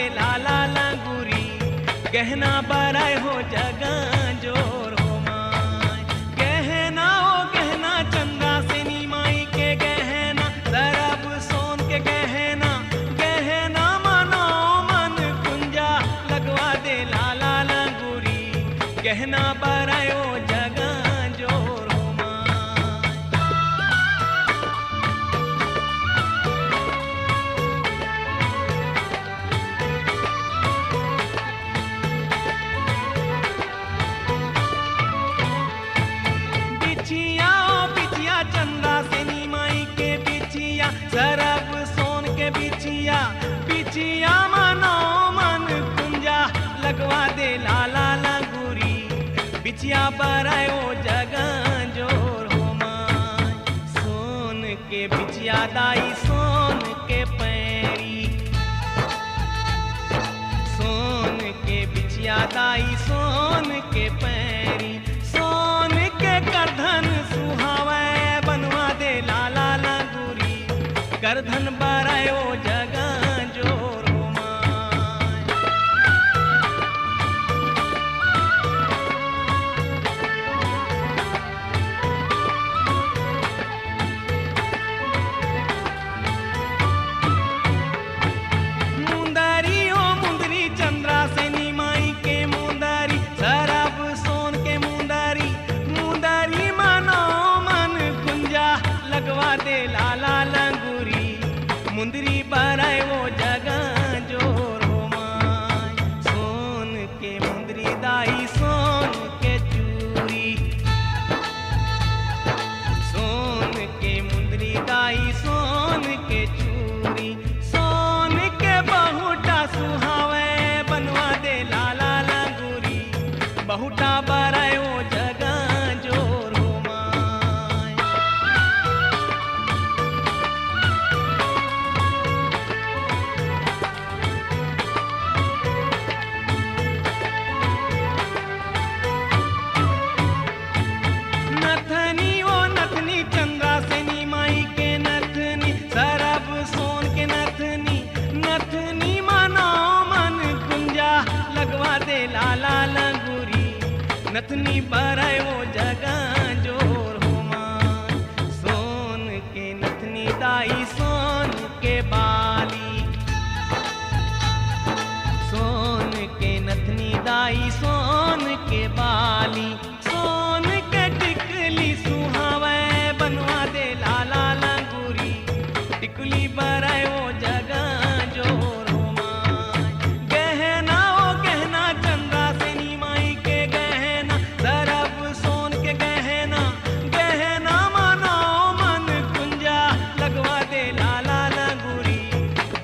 दे लाला लंगूरी, गहना बराए हो जगह जोर हो माय। गहना ओ गहना चंदा से नी माई के गहना, सरब सोन के गहना, गहना मनो मन कुंजा लगवा दे लाला लंगूरी, गहना बराए हो जगह जोर हो माय। बिछिया ओ बिछिया चंदा से नी माई के बिछिया, सरब सोन के बिछिया, बिछिया मनो मन कुंजा लगवा दे लाला लंगूरी, बिछिया बराए ओ जगह जोर हो माय। सोन के बिछिया दाई सोन के पैरी, सोन के बिछिया दाई सोन के पैरी, सोन के करधन सुहावे बनवा दे लाला लंगूरी, करधन बराए ओ जगह जोर हो माय। मुंदरी ओ मुंदरी चंद्रा से नी माई के मुंदरी, सरब सोन के मुंदरी, मुंदरी मनो मन कुंजा लगवा दे लाला लंगूरी, मुंदरी बराए वो जगह जोर हो माय। सोन के मुंदरी दाई सोन के चूरी, सोन के मुंदरी दाई सोन के चूरी, सोन के बहुटा सुहावे बनवा दे लाला लंगूरी, बहुटा बराए वो जगह जोर हो माय। नथनी ओ नथनी चंद्रा से नी माई के नथनी, सरब सोन के नथनी, नथनी मनो मन कुंजा लगवा दे लाला लंगूरी, नथनी बराए वो जगह जोर हो माय। सोन के नथनी दाई सोन के बाली, सोन के नथनी दाई सोन के बाली, सोन के टिकली सुहावे बनवा दे लाला लंगूरी, टिकली बराए वो जगह जोर हो माय। गहना ओ गहना चंदा से नी माई के गहना, सरब सोन के गहना, गहना मनो मन कुंजा लगवा दे लाला लंगूरी,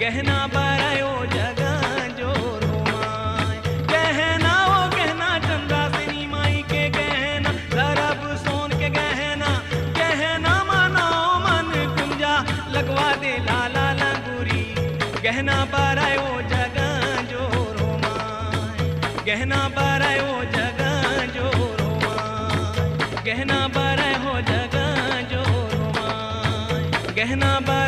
गहना बराए वो जगह जोर हो माय। गहना ओ गहना चंदा से नी माई के गहना, सरब सोन के गहना, गहना मनो मन कुंजा लगवा दे लाला लंगूरी, गहना बराए वो जगह जोर हो माय। गहना बराए वो जगह जोर हो माय, गहना बराए हो जगह जोर हो माय, गहना बराए